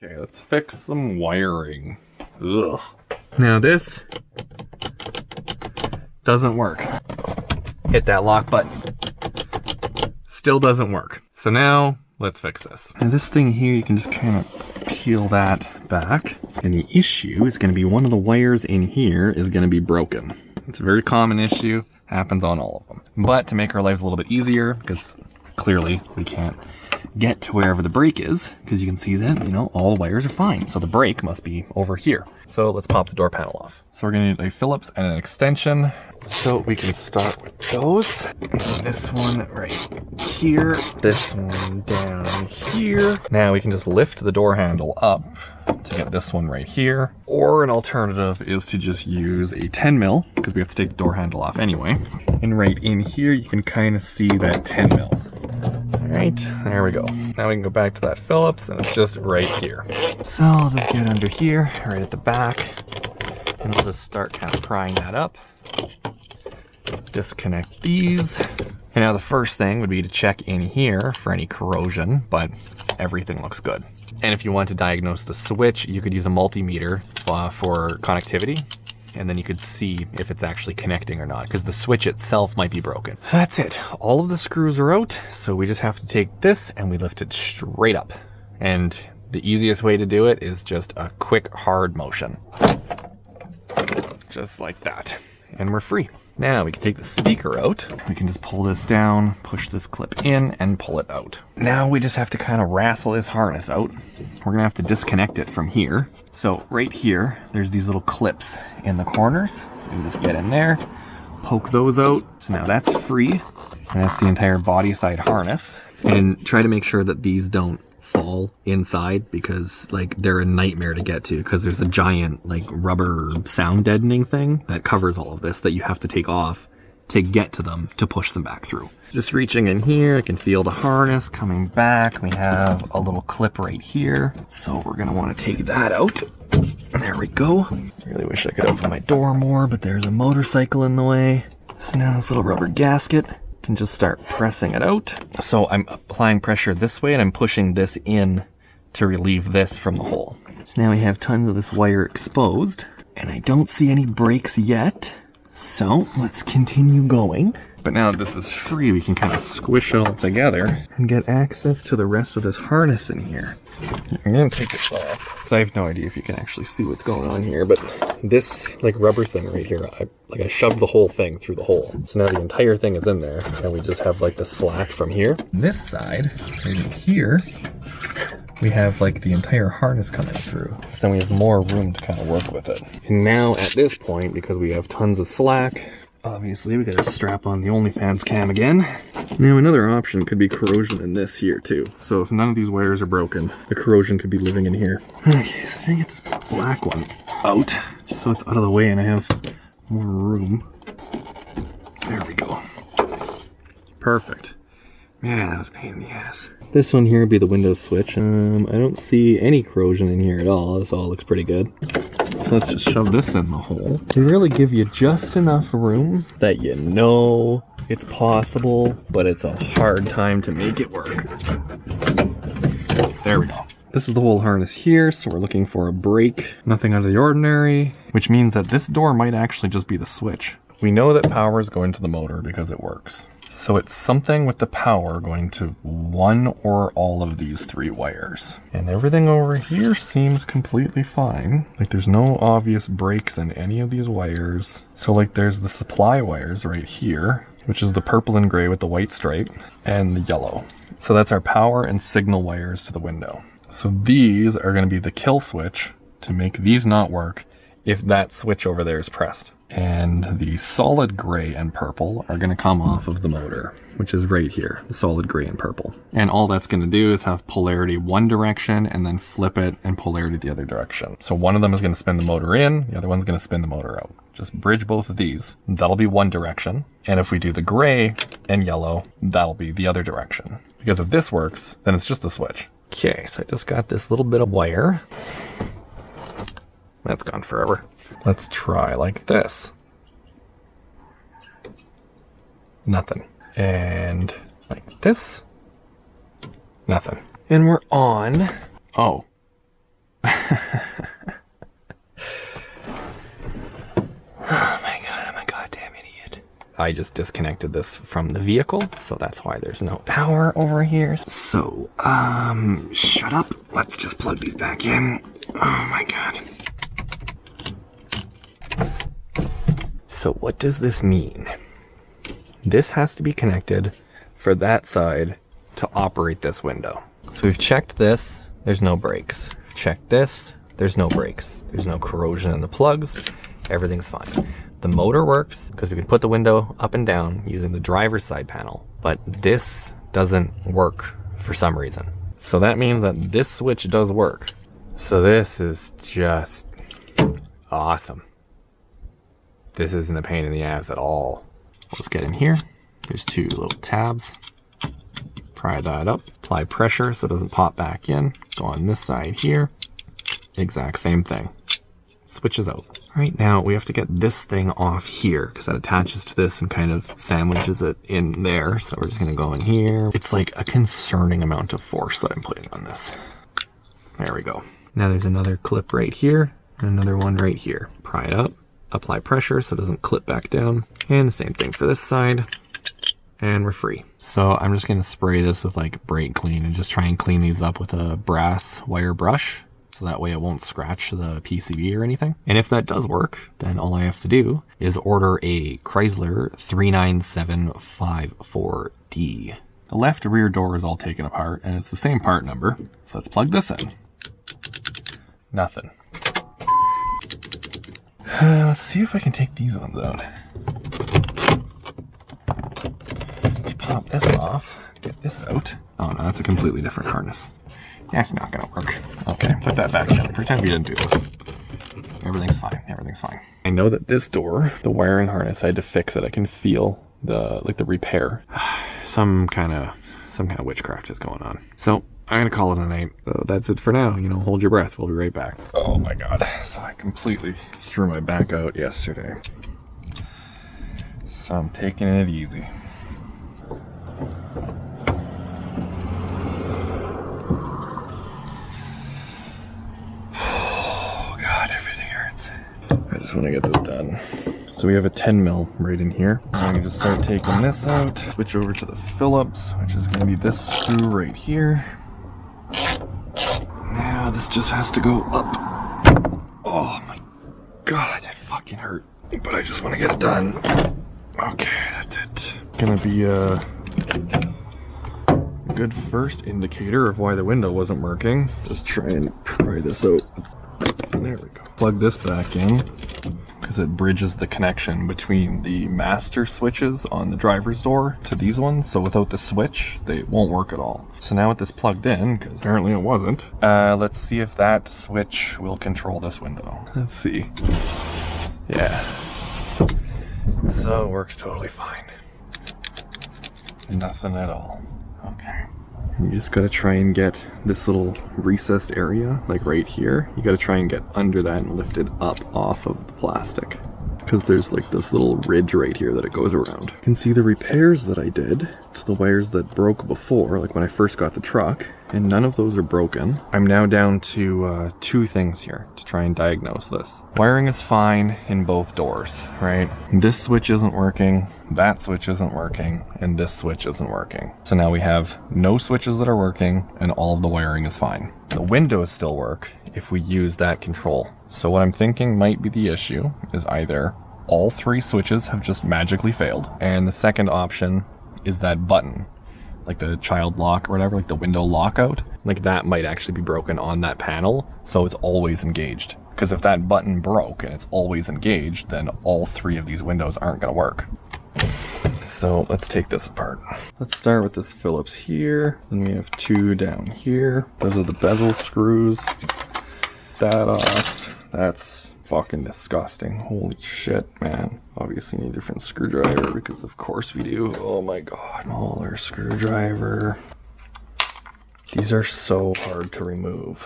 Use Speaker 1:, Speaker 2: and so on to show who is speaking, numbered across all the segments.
Speaker 1: Okay, let's fix some wiring. Ugh. Now this doesn't work. Hit that lock button. Still doesn't work. So now let's fix this. And this thing here, you can just kind of peel that back. And the issue is going to be one of the wires in here is going to be broken. It's a very common issue. Happens on all of them. But to make our lives a little bit easier, because clearly we can't get to wherever the break is, because you can see that, you know, all the wires are fine. So the break must be over here. So let's pop the door panel off. So we're gonna need a Phillips and an extension. So we can start with those. This one right here, this one down here. Now we can just lift the door handle up to get this one right here. Or an alternative is to just use a 10 mil, because we have to take the door handle off anyway. And right in here, you can kind of see that 10 mil. Alright, there we go. Now we can go back to that Phillips, and it's just right here. So I'll just get under here, right at the back, and we'll just start kind of prying that up. Disconnect these. And now the first thing would be to check in here for any corrosion, but everything looks good. And if you want to diagnose the switch, you could use a multimeter for connectivity. And then you could see if it's actually connecting or not, because the switch itself might be broken. So that's it. All of the screws are out, so we just have to take this and we lift it straight up. And the easiest way to do it is just a quick, hard motion. Just like that. And we're free. Now we can take the speaker out. We can just pull this down, push this clip in, and pull it out. Now we just have to kind of wrestle this harness out. We're gonna have to disconnect it from here. So right here, there's these little clips in the corners. So we just get in there, poke those out. So now that's free. And that's the entire body side harness. And try to make sure that these don't fall inside, because like they're a nightmare to get to, because there's a giant like rubber sound deadening thing that covers all of this that you have to take off to get to them to push them back through. Just reaching in here, I can feel the harness coming back. We have a little clip right here, so we're gonna want to take that out. There we go. I really wish I could open my door more, but there's a motorcycle in the way. So now this little rubber gasket, can just start pressing it out. So I'm applying pressure this way and I'm pushing this in to relieve this from the hole. So now we have tons of this wire exposed and I don't see any breaks yet. So let's continue going. But now that this is free, we can kind of squish it all together and get access to the rest of this harness in here. I'm gonna take this off. So I have no idea if you can actually see what's going on here, but this like rubber thing right here, I shoved the whole thing through the hole. So now the entire thing is in there, and we just have like the slack from here. This side, right here, we have like the entire harness coming through. So then we have more room to kind of work with it. And now at this point, because we have tons of slack, obviously we gotta strap on the OnlyFans cam again. Now another option could be corrosion in this here too. So if none of these wires are broken, the corrosion could be living in here. Okay, so I think it's this black one out, so it's out of the way and I have more room. There we go. Perfect. Man, that was a pain in the ass. This one here would be the Windows switch. I don't see any corrosion in here at all. This all looks pretty good. So let's just shove this in the hole. They really give you just enough room that you know it's possible, but it's a hard time to make it work. There we go. This is the whole harness here, so we're looking for a break. Nothing out of the ordinary, which means that this door might actually just be the switch. We know that power is going to the motor because it works. So it's something with the power going to one or all of these three wires. And everything over here seems completely fine. Like there's no obvious breaks in any of these wires. So like there's the supply wires right here, which is the purple and gray with the white stripe, and the yellow. So that's our power and signal wires to the window. So these are going to be the kill switch to make these not work if that switch over there is pressed. And the solid gray and purple are going to come off of the motor, which is right here, the solid gray and purple. And all that's going to do is have polarity one direction and then flip it and polarity the other direction. So one of them is going to spin the motor in, the other one's going to spin the motor out. Just bridge both of these. That'll be one direction. And if we do the gray and yellow, that'll be the other direction. Because if this works, then it's just the switch. Okay, so I just got this little bit of wire. That's gone forever. Let's try like this. Nothing. And like this. Nothing. And we're on. Oh, Oh my god, I'm a goddamn idiot. I just disconnected this from the vehicle, so that's why there's no power over here. So, shut up. Let's just plug these back in. Oh my god. So what does this mean? This has to be connected for that side to operate this window. So we've checked this, there's no brakes. Checked this, there's no brakes. There's no corrosion in the plugs, everything's fine. The motor works because we can put the window up and down using the driver's side panel, but this doesn't work for some reason. So that means that this switch does work. So this is just awesome. This isn't a pain in the ass at all. Let's get in here. There's two little tabs. Pry that up, apply pressure so it doesn't pop back in. Go on this side here. Exact same thing. Switches out. Right now we have to get this thing off here because that attaches to this and kind of sandwiches it in there. So we're just gonna go in here. It's like a concerning amount of force that I'm putting on this. There we go. Now there's another clip right here and another one right here. Pry it up, apply pressure so it doesn't clip back down. And the same thing for this side. And we're free. So I'm just gonna spray this with like brake clean and just try and clean these up with a brass wire brush. So that way it won't scratch the PCB or anything. And if that does work, then all I have to do is order a Chrysler 39754D. The left rear door is all taken apart and it's the same part number. So let's plug this in. Nothing. Let's see if I can take these ones out. Pop this off, get this out. Oh no, that's a completely different harness. That's not gonna work. Okay, put that back in. Pretend we didn't do this. Everything's fine, everything's fine. I know that this door, the wiring harness, I had to fix it. I can feel the repair. Some kind of witchcraft is going on. So I'm gonna call it a night. That's it for now. You know, hold your breath. We'll be right back. Oh my god. So I completely threw my back out yesterday. So I'm taking it easy. I just want to get this done. So we have a 10 mil right in here. I'm going to just start taking this out, switch over to the Phillips, which is going to be this screw right here. Now this just has to go up. Oh my god, that fucking hurt. But I just want to get it done. Okay, that's it. Gonna be a good first indicator of why the window wasn't working. Just try and pry this out. There we go. Plug this back in because it bridges the connection between the master switches on the driver's door to these ones. So without the switch, they won't work at all. So now with this plugged in, because apparently it wasn't, let's see if that switch will control this window. Let's see. Yeah. So it works totally fine. Nothing at all. Okay. You just gotta try and get this little recessed area, like right here. You gotta try and get under that and lift it up off of the plastic. Because there's like this little ridge right here that it goes around. You can see the repairs that I did to the wires that broke before, like when I first got the truck, and none of those are broken. I'm now down to two things here to try and diagnose this. Wiring is fine in both doors, right? This switch isn't working, that switch isn't working, and this switch isn't working. So now we have no switches that are working and all of the wiring is fine. The windows still work if we use that control. So what I'm thinking might be the issue is either all three switches have just magically failed, and the second option is that button, like the child lock or whatever, like the window lockout, like that might actually be broken on that panel, so it's always engaged. Because if that button broke and it's always engaged, then all three of these windows aren't gonna work. So let's take this apart. Let's start with this Phillips here, then we have two down here. Those are the bezel screws. That off. That's fucking disgusting. Holy shit, man. Obviously need a different screwdriver because of course we do. Oh my god. Smaller screwdriver. These are so hard to remove.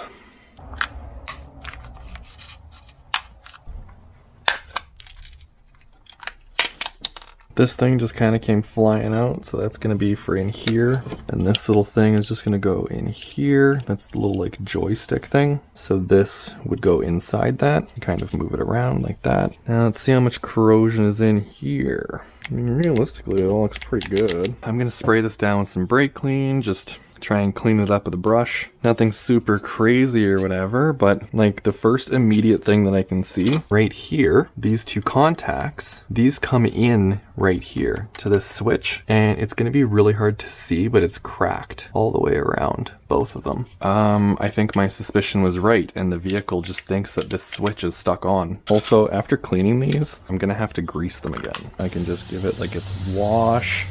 Speaker 1: This thing just kind of came flying out, so that's going to be for in here. And this little thing is just going to go in here. That's the little like joystick thing. So this would go inside that. You kind of move it around like that. Now let's see how much corrosion is in here. I mean, realistically, it all looks pretty good. I'm going to spray this down with some brake clean, just try and clean it up with a brush. Nothing super crazy or whatever, but like the first immediate thing that I can see right here, these two contacts, these come in right here to this switch, and it's going to be really hard to see, but it's cracked all the way around, both of them. I think my suspicion was right, and the vehicle just thinks that this switch is stuck on. Also, after cleaning these, I'm going to have to grease them again. I can just give it like its wash.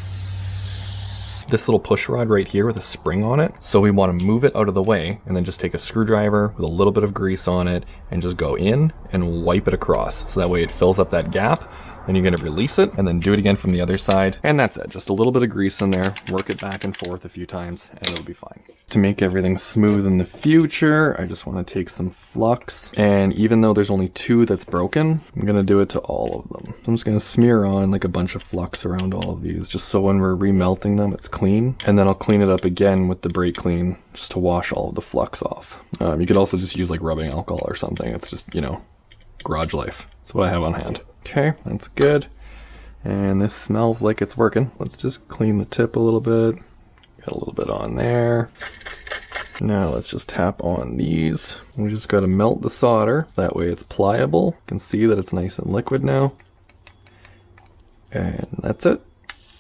Speaker 1: This little push rod right here with a spring on it. So we want to move it out of the way and then just take a screwdriver with a little bit of grease on it and just go in and wipe it across. So that way it fills up that gap. Then you're going to release it and then do it again from the other side. And that's it. Just a little bit of grease in there. Work it back and forth a few times and it'll be fine. To make everything smooth in the future, I just want to take some flux. And even though there's only 2 that's broken, I'm going to do it to all of them. So I'm just going to smear on like a bunch of flux around all of these, just so when we're remelting them, it's clean. And then I'll clean it up again with the brake clean just to wash all of the flux off. You could also just use like rubbing alcohol or something. It's just, you know, garage life. That's what I have on hand. Okay, that's good. And this smells like it's working. Let's just clean the tip a little bit. Got a little bit on there. Now let's just tap on these. We just got to melt the solder. That way it's pliable. You can see that it's nice and liquid now. And that's it.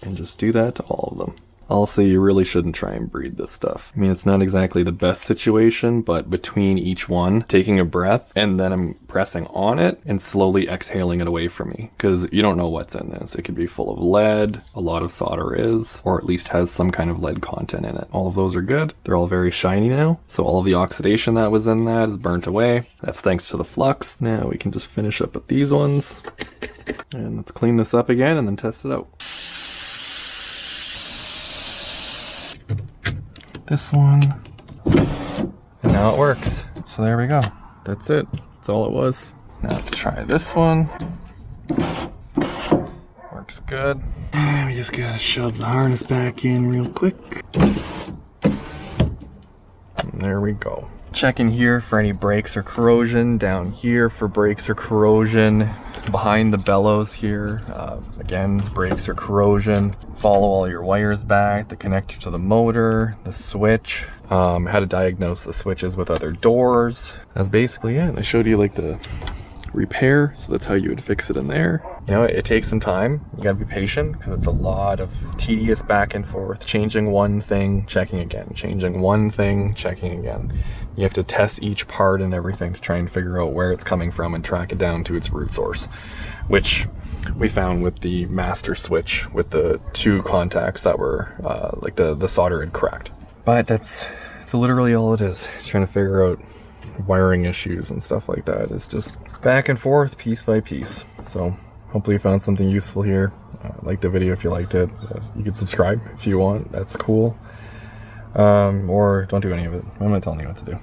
Speaker 1: And just do that to all of them. Also, you really shouldn't try and breathe this stuff. I mean, it's not exactly the best situation, but between each one, taking a breath, and then I'm pressing on it and slowly exhaling it away from me. Because you don't know what's in this. It could be full of lead, a lot of solder is, or at least has some kind of lead content in it. All of those are good. They're all very shiny now. So all of the oxidation that was in that is burnt away. That's thanks to the flux. Now we can just finish up with these ones. And let's clean this up again and then test it out. This one, and now it works. So there we go. That's it. That's all it was. Now let's try this one. Works good. And we just gotta shove the harness back in real quick. And there we go. Check in here for any breaks or corrosion. Down here for breaks or corrosion. Behind the bellows here, again, brakes or corrosion. Follow all your wires back, the connector to the motor, the switch, how to diagnose the switches with other doors. That's basically it. I showed you like the repair, so that's how you would fix it in there. You know, it takes some time. You gotta be patient because it's a lot of tedious back and forth, changing one thing, checking again, changing one thing, checking again. You have to test each part and everything to try and figure out where it's coming from and track it down to its root source, which we found with the master switch with the 2 contacts that were like the solder had cracked. But that's literally all it is. Trying to figure out wiring issues and stuff like that. It's just back and forth, piece by piece. So hopefully you found something useful here. Like the video if you liked it. You can subscribe if you want. That's cool. Or don't do any of it. I'm not telling you what to do.